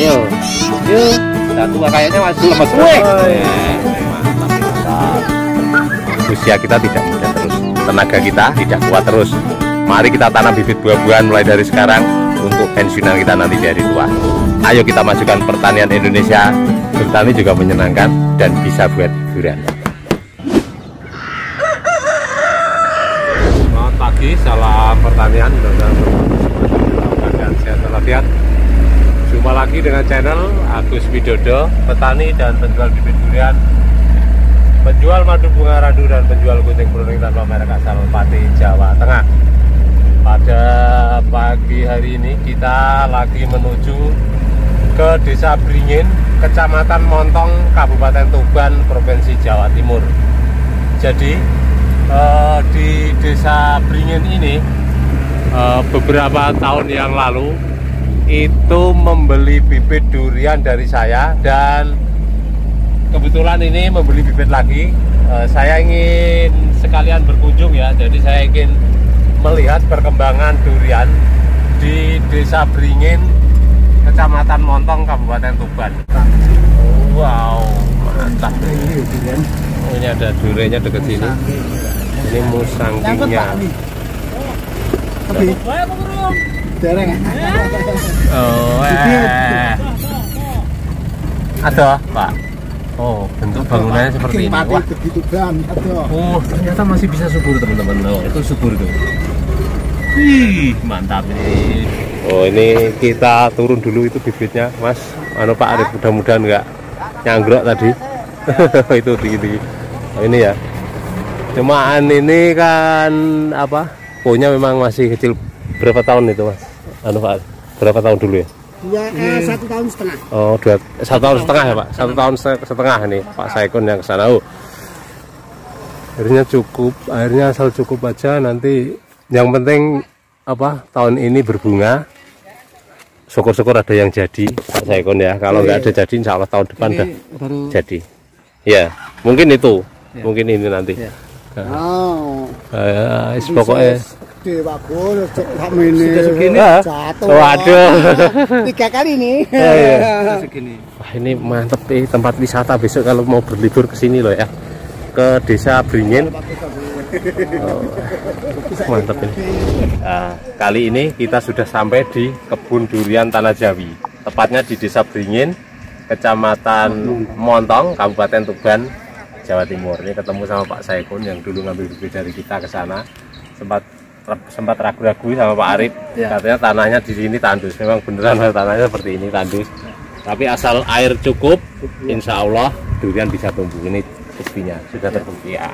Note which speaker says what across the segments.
Speaker 1: Ayo, yuk. Satu kayaknya masih lemes. Mantap, mantap. Usia kita tidak muda terus, tenaga kita tidak kuat terus. Mari kita tanam bibit buah-buahan mulai dari sekarang untuk pensiunan kita nanti dari tua. Ayo kita majukan pertanian Indonesia. Bertani juga menyenangkan dan bisa buat hiburan. Selamat pagi, salam pertanian. Mudah-mudahan sehat walafiat. Jumpa lagi dengan channel Agus Widodo, petani dan penjual bibit durian, penjual madu bunga randu dan penjual gunting bruning tanpa merek asal Pati, Jawa Tengah. Pada pagi hari ini kita lagi menuju ke Desa Bringin, Kecamatan Montong, Kabupaten Tuban, Provinsi Jawa Timur. Jadi di Desa Bringin ini beberapa tahun yang lalu itu membeli bibit durian dari saya, dan kebetulan ini membeli bibit lagi. Saya ingin sekalian berkunjung ya, jadi saya ingin melihat perkembangan durian di Desa Bringin, Kecamatan Montong, Kabupaten Tuban. Wow, mantap. Oh, ini ada duriannya dekat sini. Ini musangkinya. Oh, ada Pak. Oh, bentuk bangunannya seperti ini. Wah. Oh, ternyata masih bisa subur teman-teman. Oh, itu subur tuh. Wih, mantap ini. Oh, ini kita turun dulu itu bibitnya, Mas. Anu Pak Arif, mudah-mudahan nggak nyanggrok tadi. Itu tinggi-tinggi. Oh, ini ya. Cuman ini kan apa? Pohonnya memang masih kecil. Berapa tahun itu, Mas? Anu Pak, berapa tahun dulu ya?
Speaker 2: 1 tahun setengah.
Speaker 1: Oh, 1 tahun setengah ya Pak? 1 tahun setengah nih Pak Saikon yang kesana. Oh, airnya cukup, airnya asal cukup aja. Nanti yang penting apa? Tahun ini berbunga. Syukur-syukur ada yang jadi Pak Saikon ya. Kalau nggak ada jadi, insya Allah tahun depan dah jadi. Ya, mungkin itu, mungkin ini nanti. Ya.
Speaker 2: Oh,
Speaker 1: pokoknya.
Speaker 2: Bagus, ini
Speaker 1: sudah segini.
Speaker 2: Jatuh.
Speaker 1: Waduh.
Speaker 2: 3 kali nih.
Speaker 1: Segini. Wah, ini mantep nih tempat wisata besok kalau mau berlibur ke sini loh ya. Ke Desa Bringin. Oh, mantep ini. Nah, kali ini kita sudah sampai di kebun durian Tanah Jawi. Tepatnya di Desa Bringin, Kecamatan Montong, Kabupaten Tuban, Jawa Timur. Ini ketemu sama Pak Saikon yang dulu ngambil bibit dari kita ke sana. Sempat ragu-ragu sama Pak Arif, katanya tanahnya di sini tandus. Memang beneran tanahnya seperti ini tandus. Tapi asal air cukup, insya Allah durian bisa tumbuh. Ini buktinya sudah terbukti ya.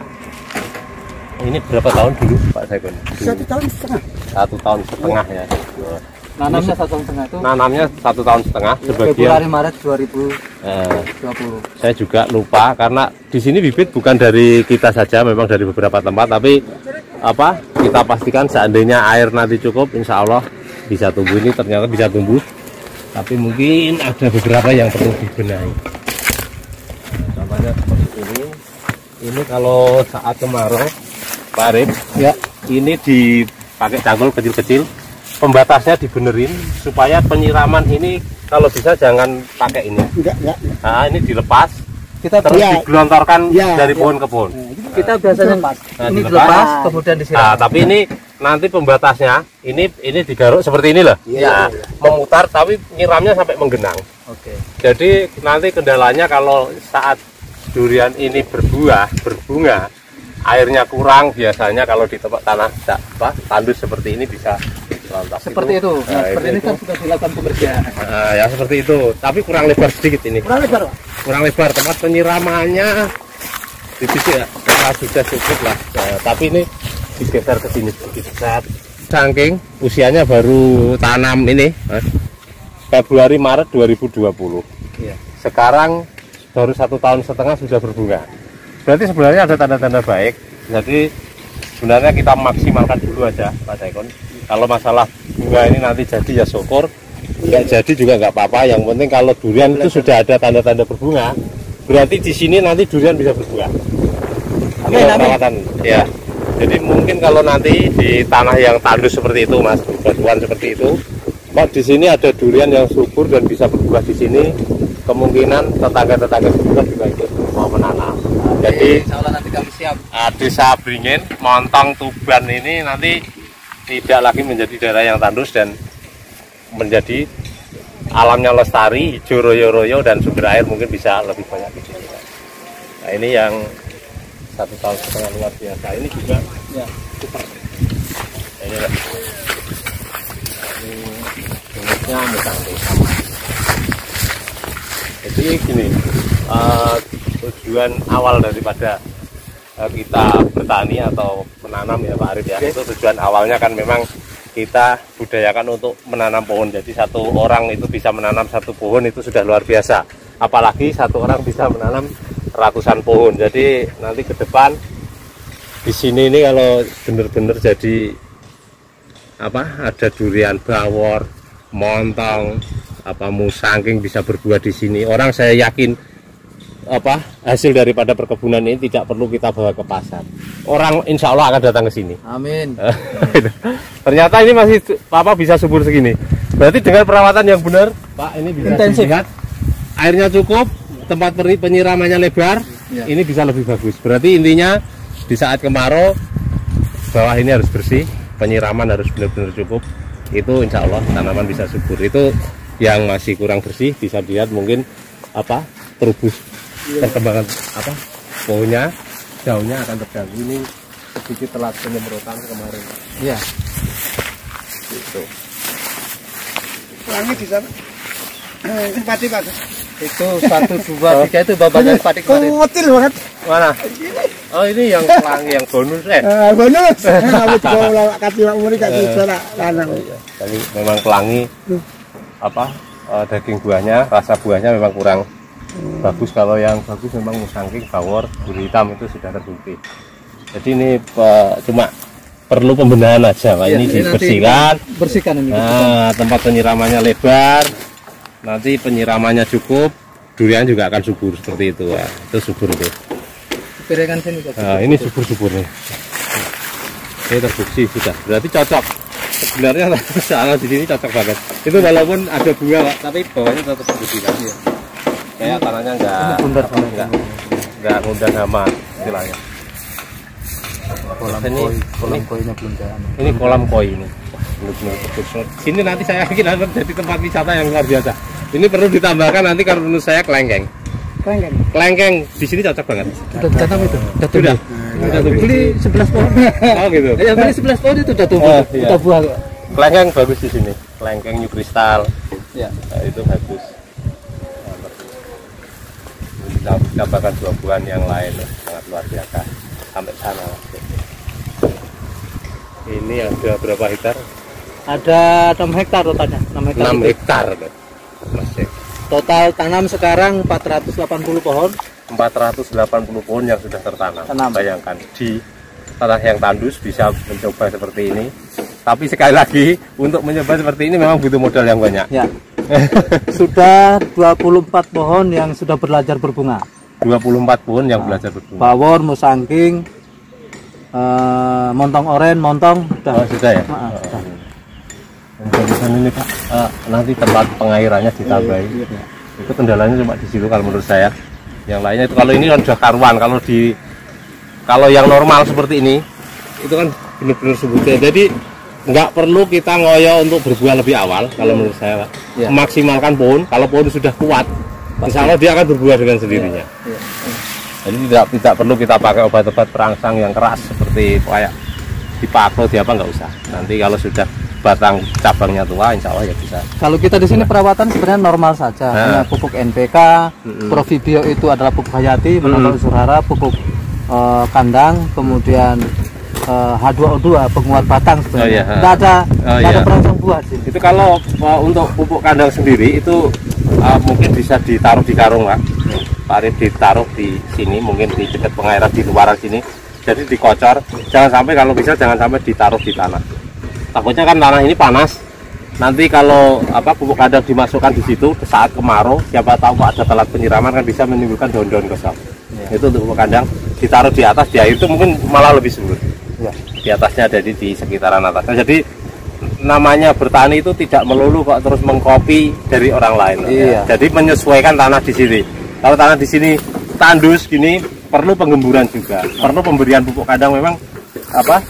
Speaker 1: Ini berapa tahun dulu Pak Saikon?
Speaker 2: 1 tahun setengah.
Speaker 1: 1 tahun setengah ya.
Speaker 3: Nanamnya 1 tahun setengah itu.
Speaker 1: Nanamnya 1 tahun setengah. Sebagian
Speaker 3: Februari Maret 2020.
Speaker 1: Saya juga lupa karena di sini bibit bukan dari kita saja, memang dari beberapa tempat. Tapi apa? Kita pastikan seandainya air nanti cukup, insya Allah bisa tumbuh. Ini ternyata bisa tumbuh. Tapi mungkin ada beberapa yang perlu dibenahi. Contohnya seperti ini. Ini kalau saat kemarau, Pak Arif, ya, ini dipakai cangkul kecil-kecil. Pembatasnya dibenerin supaya penyiraman ini kalau bisa jangan pakai ini.
Speaker 2: Enggak.
Speaker 1: Nah, ini dilepas.
Speaker 3: Kita
Speaker 1: terus digelontorkan dari pohon ke pohon.
Speaker 3: Kita biasanya ini dilepas kemudian disiram.
Speaker 1: Nah, tapi ini nanti pembatasnya ini digaruk seperti ini loh. Ya, memutar tapi nyiramnya sampai menggenang.
Speaker 3: Oke.
Speaker 1: Jadi nanti kendalanya kalau saat durian ini berbunga, airnya kurang, biasanya kalau di tempat tanah tandus seperti ini bisa lontok.
Speaker 3: Seperti itu. Nah, seperti ini kan sudah dilakukan pembersihan.
Speaker 1: Ya seperti itu, tapi kurang lebar sedikit ini.
Speaker 2: Kurang lebar, Pak.
Speaker 1: Kurang lebar, tempat penyiramannya di sini ya, sudah cukup lah. Nah, tapi ini digeser ke sini sedikit. Saking usianya baru tanam ini, Mas, Februari Maret 2020.
Speaker 3: Iya.
Speaker 1: Sekarang baru 1 tahun setengah sudah berbunga. Berarti sebenarnya ada tanda-tanda baik. Jadi sebenarnya kita maksimalkan dulu aja Pak Saikon. Kalau masalah bunga ini nanti jadi ya syukur, nggak jadi juga nggak apa-apa. Yang penting kalau durian itu sudah ada tanda-tanda berbunga, berarti di sini nanti durian bisa berbunga. Ini perawatan ya. Jadi mungkin kalau nanti di tanah yang tandus seperti itu, Mas, batuan seperti itu, Kok di sini ada durian yang subur dan bisa berbuah di sini, kemungkinan tetangga-tetangga sekitar juga ikut mau menanam. Jadi
Speaker 3: insya Allah nanti kami siap.
Speaker 1: Desa Bringin, Montong, Tuban ini nanti tidak lagi menjadi daerah yang tandus dan menjadi alamnya lestari, hijau royo-royo, dan sumber air mungkin bisa lebih banyak di sini. Nah ini yang 1,5 tahun luar biasa. Ini juga
Speaker 3: Ya.
Speaker 1: super. Ini lah. Ini jenisnya musangking sama. Jadi gini, tujuan awal daripada kita bertani atau menanam ya Pak Arif ya, itu tujuan awalnya kan memang kita budayakan untuk menanam pohon. Jadi satu orang itu bisa menanam satu pohon itu sudah luar biasa, apalagi satu orang bisa menanam ratusan pohon. Jadi nanti ke depan di sini ini kalau benar-benar jadi apa, ada durian bawor, montong, apa musangking bisa berbuah di sini. Orang saya yakin apa hasil daripada perkebunan ini tidak perlu kita bawa ke pasar. Orang insya Allah akan datang ke sini.
Speaker 3: Amin.
Speaker 1: Ternyata ini masih apa bisa subur segini. Berarti dengan perawatan yang benar, Pak, ini bisa
Speaker 3: Intensif.
Speaker 1: dilihat airnya cukup, tempat penyiramannya lebar,
Speaker 3: Ya.
Speaker 1: ini bisa lebih bagus. Berarti intinya di saat kemarau bawah ini harus bersih, penyiraman harus benar-benar cukup. Itu insya Allah tanaman bisa subur. Itu yang masih kurang bersih bisa dilihat mungkin apa terubus perkembangan apa pohonnya, daunnya akan terganggu. Ini sedikit telat penyemprotan kemarin.
Speaker 3: Iya.
Speaker 1: Gitu.
Speaker 2: Pelangi di sana. Simpati Pak.
Speaker 3: Itu 1, 2, 3 itu babanya padi kemarin.
Speaker 2: Kuatir banget.
Speaker 1: Mana? Oh ini yang pelangi yang bonus
Speaker 2: Bonus. Kamu juga lawak kasih Pak Muri kasih sana tanam.
Speaker 1: Tapi memang pelangi apa daging buahnya, rasa buahnya memang kurang bagus. Kalau yang bagus memang musangking, bawor, duri hitam itu sudah terbukti. Jadi ini cuma perlu pembenahan aja Pak.
Speaker 3: Ya,
Speaker 1: Ini
Speaker 3: nanti
Speaker 1: dibersihkan.
Speaker 3: Bersihkan ini.
Speaker 1: Nah, tempat penyiramannya lebar. Nanti penyiramannya cukup, durian juga akan subur seperti itu. Wah, itu subur itu.
Speaker 3: Piringan sini.
Speaker 1: Nah, ini subur-subur nih. Ini terbukti sudah. Berarti cocok. Sebenarnya salah di sini cocok banget. Itu walaupun ada bunga Pak, tapi bawahnya tetap bersihkan. Ya. Kayak tanahnya enggak ngundang hama istilahnya.
Speaker 3: Kolam koinya belum jalan.
Speaker 1: Ini kolam koi ini. Benar-benar bagus. Sini nanti saya yakin akan jadi tempat wisata yang luar biasa. Ini perlu ditambahkan nanti kalau menurut saya kelengkeng. Kelengkeng di sini cocok banget.
Speaker 3: Sudah ditanam itu.
Speaker 1: Sudah.
Speaker 3: Sudah beli 11 pohon.
Speaker 1: Oh gitu.
Speaker 3: Ya beli 11 pohon itu udah tumbuh.
Speaker 1: Oh, iya.
Speaker 3: Udah buah.
Speaker 1: Kelengkeng bagus di sini. Kelengkeng new kristal.
Speaker 3: Ya.
Speaker 1: Nah, itu bagus. Kita tambahkan buah-buahan yang lain sangat luar biasa sampai sana. Ini ada berapa hektar?
Speaker 3: Ada 6 hektar totalnya. 6 hektar.
Speaker 1: 6
Speaker 3: itu.
Speaker 1: hektar Mas.
Speaker 3: Total tanam sekarang 480 pohon.
Speaker 1: 480 pohon yang sudah tertanam.
Speaker 3: Tanam.
Speaker 1: Bayangkan di tanah yang tandus bisa mencoba seperti ini. Tapi sekali lagi untuk mencoba seperti ini memang butuh modal yang banyak.
Speaker 3: Ya. Sudah 24 pohon yang sudah belajar berbunga.
Speaker 1: 24 pohon yang belajar berbunga.
Speaker 3: Bawor, musangking, montong oren, montong
Speaker 1: Oh, sudah ya?
Speaker 3: sudah.
Speaker 1: Bagusan ini Pak, nanti tempat pengairannya ditambahin. Itu kendalanya cuma di situ kalau menurut saya. Yang lainnya itu kalau ini kan sudah karuan. Kalau yang normal seperti ini itu kan benar-benar subutnya. Jadi nggak perlu kita ngoyo untuk berbuah lebih awal kalau menurut saya Pak.
Speaker 3: Ya.
Speaker 1: Maksimalkan pohon. Kalau pohon sudah kuat, insya Allah dia akan berbuah dengan sendirinya.
Speaker 3: Ya.
Speaker 1: Jadi tidak perlu kita pakai obat-obat perangsang yang keras seperti kayak dipakro di apa, nggak usah. Nanti kalau sudah batang cabangnya tua, insya Allah ya bisa.
Speaker 3: Kalau kita di sini perawatan sebenarnya normal saja. Hanya pupuk NPK, Provibio itu adalah pupuk hayati, menolak unsur hara, pupuk kandang, kemudian H2O2 penguat batang sebenarnya. Tidak ada perangsang buah di sini.
Speaker 1: Itu kalau untuk pupuk kandang sendiri itu mungkin bisa ditaruh di karung Pak. Pak Arif ditaruh di sini, mungkin di dekat pengairan di luar sini. Jadi dikocor. Jangan sampai kalau bisa jangan sampai ditaruh di tanah. Takutnya kan tanah ini panas. Nanti kalau pupuk kandang dimasukkan di situ saat kemarau, siapa tahu ada telat penyiraman kan bisa menimbulkan daun-daun gosong. Ya. Itu untuk pupuk kandang ditaruh di atas di air itu mungkin malah lebih subur. Ya. Di atasnya ada di sekitaran atasnya. Jadi namanya bertani itu tidak melulu kok terus mengcopy dari orang lain.
Speaker 3: Iya.
Speaker 1: Jadi menyesuaikan tanah di sini. Kalau tanah di sini tandus gini, perlu penggemburan juga, perlu pemberian pupuk kandang. Memang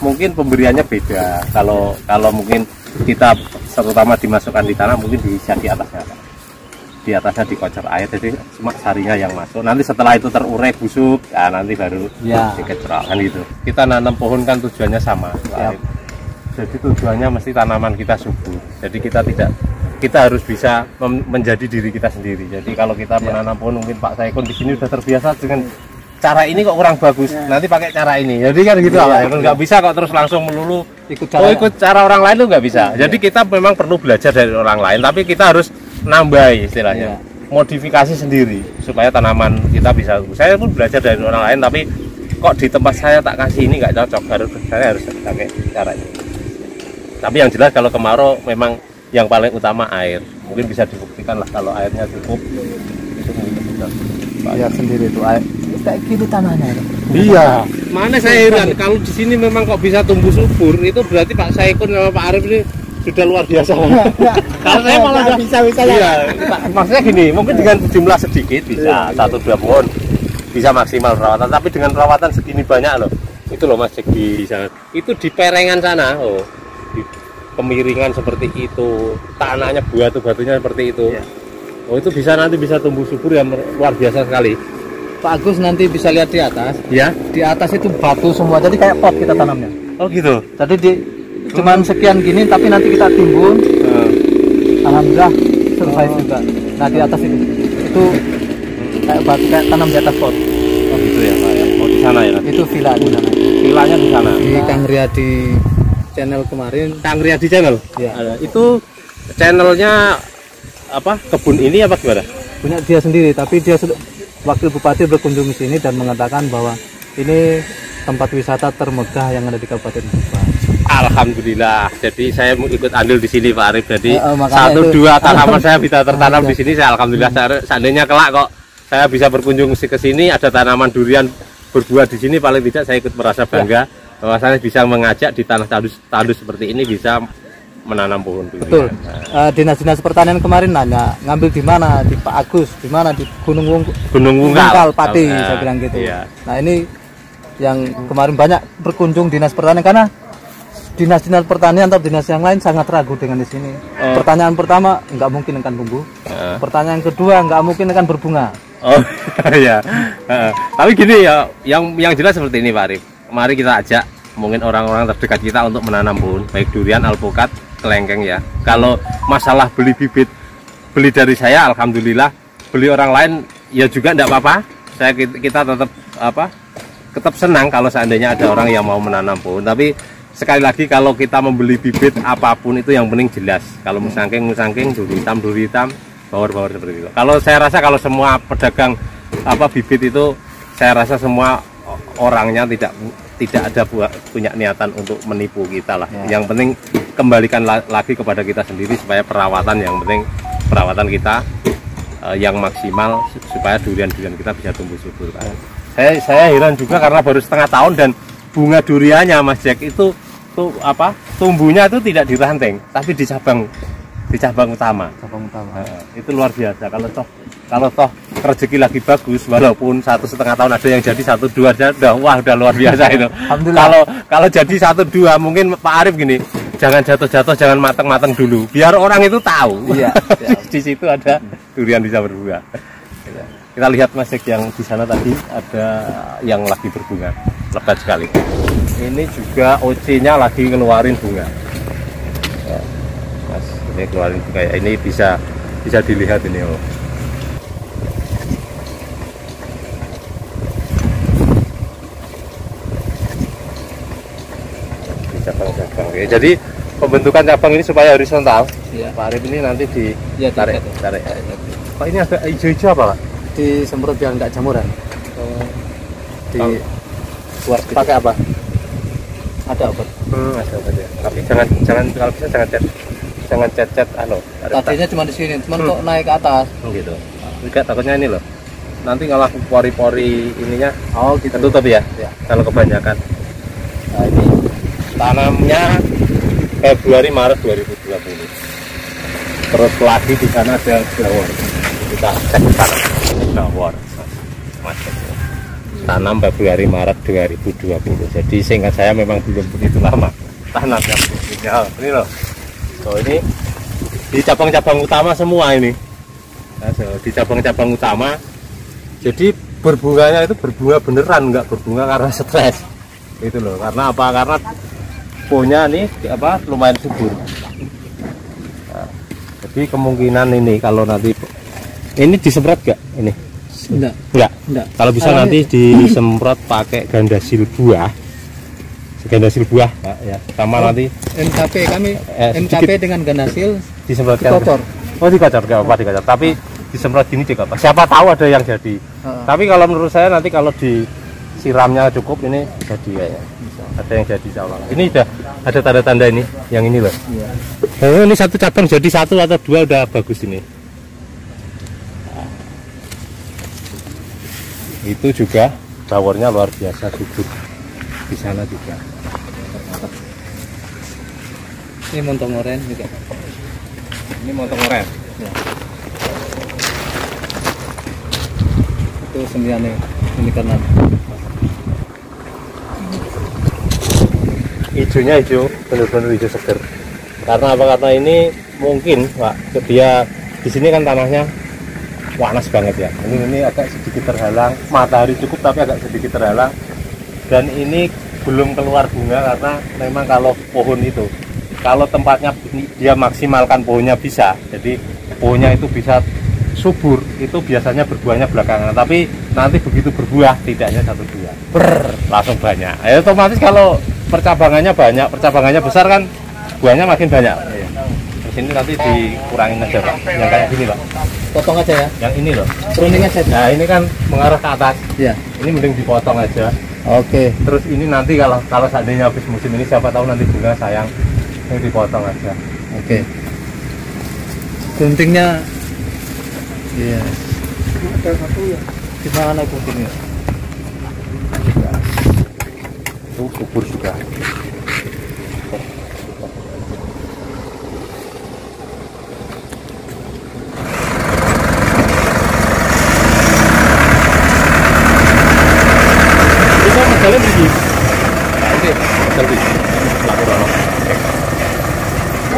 Speaker 1: mungkin pemberiannya beda. Kalau mungkin kita terutama dimasukkan di tanah, mungkin bisa di atasnya, di atasnya dikocor air, jadi cuma sarinya yang masuk. Nanti setelah itu terurai busuk, nanti baru dikecrol kan gitu. Kita nanam pohon kan tujuannya sama. Jadi tujuannya mesti tanaman kita subur. Jadi kita harus bisa menjadi diri kita sendiri. Jadi kalau kita menanam pohon, mungkin Pak Saikun di sini sudah terbiasa dengan cara ini kok kurang bagus, nanti pakai cara ini. Jadi kan gitu nggak bisa kok terus langsung melulu ikut cara orang lain, itu nggak bisa. Jadi kita memang perlu belajar dari orang lain, tapi kita harus nambah istilahnya, modifikasi sendiri supaya tanaman kita bisa. Saya pun belajar dari orang lain, tapi kok di tempat saya tak kasih ini nggak cocok, saya harus pakai cara ini. Tapi yang jelas kalau kemarau memang yang paling utama air. Mungkin bisa dibuktikan lah kalau airnya cukup, itu mungkin bisa.
Speaker 3: Lihat sendiri itu air kayak gini tanahnya.
Speaker 1: Iya. Mana saya heran kalau di sini memang kok bisa tumbuh subur, itu berarti Pak Saikun sama Pak Arif ini sudah luar biasa. Kalau saya malah
Speaker 2: bisa
Speaker 1: iya, maksudnya gini, mungkin dengan jumlah sedikit bisa 1-2 pohon bisa maksimal perawatan, tapi dengan perawatan segini banyak loh. Itu loh Mas Cek di sana. Itu di perengan sana, di kemiringan seperti itu, tanahnya batu-batunya seperti itu. Itu nanti bisa tumbuh subur yang luar biasa sekali.
Speaker 3: Pak Agus nanti bisa lihat di atas.
Speaker 1: Ya.
Speaker 3: Di atas itu batu semua, jadi kayak pot kita tanamnya.
Speaker 1: Oh gitu.
Speaker 3: Jadi cuman sekian gini, tapi nanti kita timbun. Alhamdulillah survive juga. Nah di atas itu kayak batu, kayak tanam di atas pot.
Speaker 1: Oh gitu ya Pak. Oh di sana ya.
Speaker 3: Itu villa di sana.
Speaker 1: Villanya di sana.
Speaker 3: Di Kang Riyadi channel kemarin.
Speaker 1: Kang Riyadi channel.
Speaker 3: Ya.
Speaker 1: Itu channelnya kebun ini apa gimana?
Speaker 3: Punya dia sendiri, tapi dia Wakil Bupati berkunjung ke sini dan mengatakan bahwa ini tempat wisata termegah yang ada di Kabupaten Tuban.
Speaker 1: Alhamdulillah. Jadi saya ikut andil di sini Pak Arif. Jadi 1-2 tanaman saya bisa tertanam di sini. Saya alhamdulillah. Seandainya kelak kok saya bisa berkunjung ke sini, ada tanaman durian berbuah di sini, paling tidak saya ikut merasa bangga bahwa saya bisa mengajak di tanah tandus seperti ini bisa menanam pohon durian.
Speaker 3: Betul. Dinas-dinas pertanian kemarin nanya ngambil di mana, di Pak Agus, di mana, di Gunung Wungkal Pati, saya bilang gitu. Iya. Nah ini yang kemarin banyak berkunjung dinas pertanian, karena dinas-dinas pertanian atau dinas yang lain sangat ragu dengan di sini. Pertanyaan pertama, nggak mungkin akan tumbuh. Pertanyaan kedua, nggak mungkin akan berbunga.
Speaker 1: Oh iya. Tapi gini ya, yang jelas seperti ini Pak Arif. Mari kita ajak mungkin orang-orang terdekat kita untuk menanam pohon, baik durian, alpukat, kelengkeng ya. Kalau masalah beli bibit, beli dari saya alhamdulillah, beli orang lain ya juga enggak apa-apa. Kita tetap senang kalau seandainya ada orang yang mau menanam pohon. Tapi sekali lagi kalau kita membeli bibit apapun itu yang penting jelas. Kalau musangking, duri hitam, bawor seperti itu. Kalau saya rasa kalau semua pedagang bibit itu, saya rasa semua orangnya tidak ada punya niatan untuk menipu kita lah. Yang penting kembalikan lagi kepada kita sendiri supaya perawatan, yang penting perawatan kita yang maksimal supaya durian-durian kita bisa tumbuh subur. Saya heran juga karena baru setengah tahun dan bunga duriannya Mas Jack itu tumbuhnya itu tidak di ranting tapi di cabang utama. Itu luar biasa. Kalau toh rezeki lagi bagus, walaupun 1,5 tahun ada yang jadi 1-2 aja udah luar biasa itu. Kalau jadi 1-2 mungkin Pak Arif gini, jangan jatuh-jatuh, jangan mateng-mateng dulu, biar orang itu tahu. Iya. Di situ ada durian bisa berbuah. Kita lihat Mas yang di sana tadi ada yang lagi berbunga, lebat sekali. Ini juga OC-nya lagi ngeluarin bunga. Mas, ini keluarin bunga. Ini bisa dilihat ini. Cabang-cabang. Jadi pembentukan cabang ini supaya horizontal. Ya. Pak Arif ini nanti ditarik. Pak ini agak hijau-hijau apa Pak?
Speaker 3: Disemprot biar nggak jamuran.
Speaker 1: Buat pakai apa?
Speaker 3: Ada obat.
Speaker 1: Ada obat ya. Tapi jangan kalau bisa jangan cet-cet
Speaker 3: Tadinya cuma di sini, cuman kok naik ke atas.
Speaker 1: Gitu. Enggak, takutnya ini loh. Nanti ngalah pori-pori ininya.
Speaker 3: Oh, gitu.
Speaker 1: Tutup ya. Kalau kebanyakan.
Speaker 3: Nah, ini
Speaker 1: tanamnya Februari Maret 2020. Terus lagi di sana ada jawor. Kita cek ke sana. Jawor. Tanam Februari Maret 2020. Jadi seingat saya memang belum begitu lama tanamnya. Ini loh. So ini di cabang-cabang utama semua ini. Nah, so, di cabang-cabang utama. Jadi berbunganya itu berbunga beneran, nggak berbunga karena stres. Itu loh. Karena apa? Karena pohonnya nih apa lumayan subur. Nah, jadi kemungkinan ini kalau nanti ini disemprot nggak ini? Enggak. Kalau bisa nanti disemprot pakai gandasil buah. Gandasil buah ya. Sama nanti
Speaker 3: MKP kami MKP dengan gandasil
Speaker 1: disemprotkan.
Speaker 3: Dikocor.
Speaker 1: Oh, dikocor enggak apa dikocor. Tapi disemprot gini juga Pak. Siapa tahu ada yang jadi. Tapi kalau menurut saya nanti kalau disiramnya cukup ini jadi ya. Ada yang jadi insyaallah. Ini udah ada tanda-tanda ini, yang ini loh. Iya. Oh, ini satu cabang jadi satu atau dua udah bagus ini. Itu juga bawornya luar biasa subur di sana juga.
Speaker 3: Ini montong oren juga.
Speaker 1: Ini montong oren.
Speaker 3: Ya. Itu sembilannya ini karena
Speaker 1: hijaunya hijau, benar-benar hijau seger. Karena apa? Karena ini mungkin Pak, dia di sini kan tanahnya panas banget ya. Ini agak sedikit terhalang, matahari cukup tapi agak sedikit terhalang. Dan ini belum keluar bunga karena memang kalau pohon itu, kalau tempatnya dia maksimalkan pohonnya bisa, jadi pohonnya itu bisa subur, itu biasanya berbuahnya belakangan. Tapi nanti begitu berbuah, tidaknya satu dua, langsung banyak. Ya otomatis kalau percabangannya banyak, percabangannya besar kan buahnya makin banyak. Di sini nanti dikurangin aja Pak, yang kayak gini Pak.
Speaker 3: Potong aja ya.
Speaker 1: Yang ini loh.
Speaker 3: Pruning aja.
Speaker 1: Nah ini kan mengarah ke atas.
Speaker 3: Iya.
Speaker 1: Ini mending dipotong aja.
Speaker 3: Oke.
Speaker 1: Terus ini nanti kalau seandainya habis musim ini siapa tahu nanti bunga sayang, ini dipotong aja.
Speaker 3: Oke. Guntingnya. Iya.
Speaker 2: Ada satu ya.
Speaker 3: Di mana guntingnya?
Speaker 1: Itu subur juga. Jalan begini. Nah, ini selfie.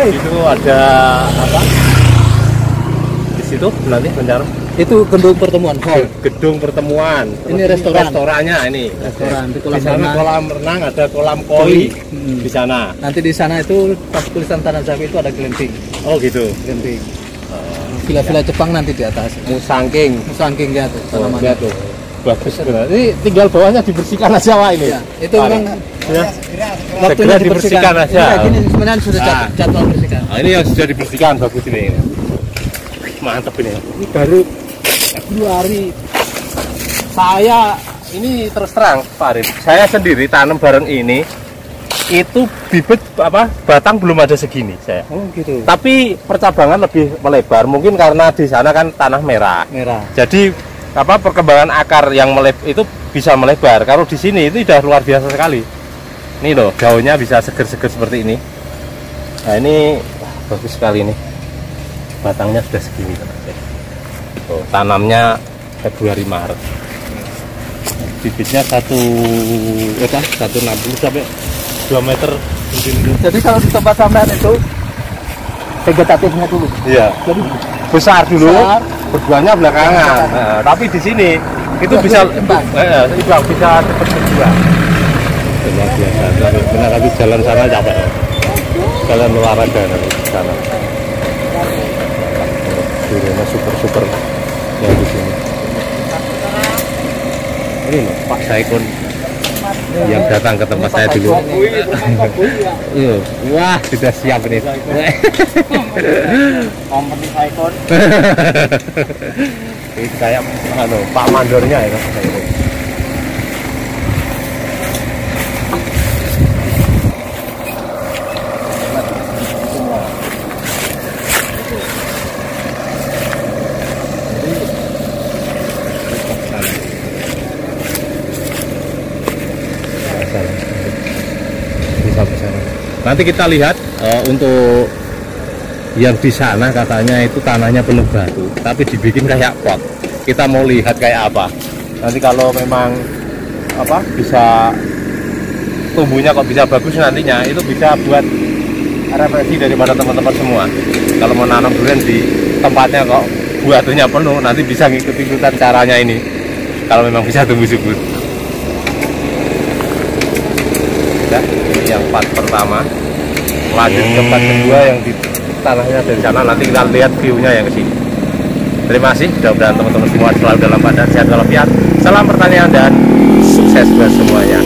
Speaker 1: Itu ada apa? Di situ nanti rencana.
Speaker 3: Itu gedung pertemuan hall.
Speaker 1: Gedung pertemuan.
Speaker 3: Ini restoran.
Speaker 1: Restorannya ini.
Speaker 3: Restoran. Di
Speaker 1: Di sana kolam renang, ada kolam koi di sana.
Speaker 3: Nanti di sana itu pas tulisan Tanah Jawi itu ada glamping.
Speaker 1: Oh gitu.
Speaker 3: Glamping. Villa-villa Jepang nanti di atas.
Speaker 1: Musangking.
Speaker 3: Musangking ya tuh.
Speaker 1: Tanamannya tuh. Bagus benar. Ini tinggal bawahnya dibersihkan aja Pak ini.
Speaker 3: Ya, itu memang
Speaker 1: ya.
Speaker 3: waktunya
Speaker 1: Segera dibersihkan aja.
Speaker 3: Ya, gini sebenarnya sudah jadwal bersihkan.
Speaker 1: Nah, ini yang sudah dibersihkan bagus ini. Mantap ini. Ini baru Februari. Saya ini terus terang Pak Arif, saya sendiri tanam bareng ini itu bibit apa batang belum ada segini saya.
Speaker 3: Oh gitu.
Speaker 1: Tapi percabangan lebih melebar mungkin karena di sana kan tanah merah. Jadi apa perkembangan akar yang itu bisa melebar. Kalau di sini itu sudah luar biasa sekali. Ini loh, daunnya bisa seger-seger seperti ini. Nah ini bagus sekali nih. Batangnya sudah segini. Tuh, tanamnya Februari Maret. Bibitnya 160 sampai 2 meter.
Speaker 3: Jadi kalau di tempat sampean itu vegetatifnya dulu.
Speaker 1: Iya.
Speaker 3: Jadi
Speaker 1: besar dulu, berbuahnya belakangan. Nah, tapi di sini itu bisa cepat berbuah. Luar biasa. Benar tapi jalan sana capek. Jalan olahraga di sana. Duriannya super yang di sini. Ini loh, Pak Saikon yang datang ke tempat saya dulu. Wah, sudah siap ini.
Speaker 3: Kompeni Saikon.
Speaker 1: Ini kayak Pak Mandornya ya. Nanti kita lihat untuk yang di sana katanya itu tanahnya penuh batu, tapi dibikin kayak pot. Kita mau lihat kayak apa. Nanti kalau memang bisa tumbuhnya kok bisa bagus nantinya, itu bisa buat referensi daripada teman-teman semua. Kalau mau nanam durian di tempatnya kok batunya penuh, nanti bisa ngikut-ikutan caranya ini. Kalau memang bisa tumbuh subur. Nah, ini yang part pertama. Lanjut ke part kedua yang di tanahnya dari sana, nanti kita lihat view-nya yang ke sini. Terima kasih, mudah-mudahan teman-teman semua selalu dalam keadaan sehat walafiat. Salam pertanian dan sukses buat semuanya.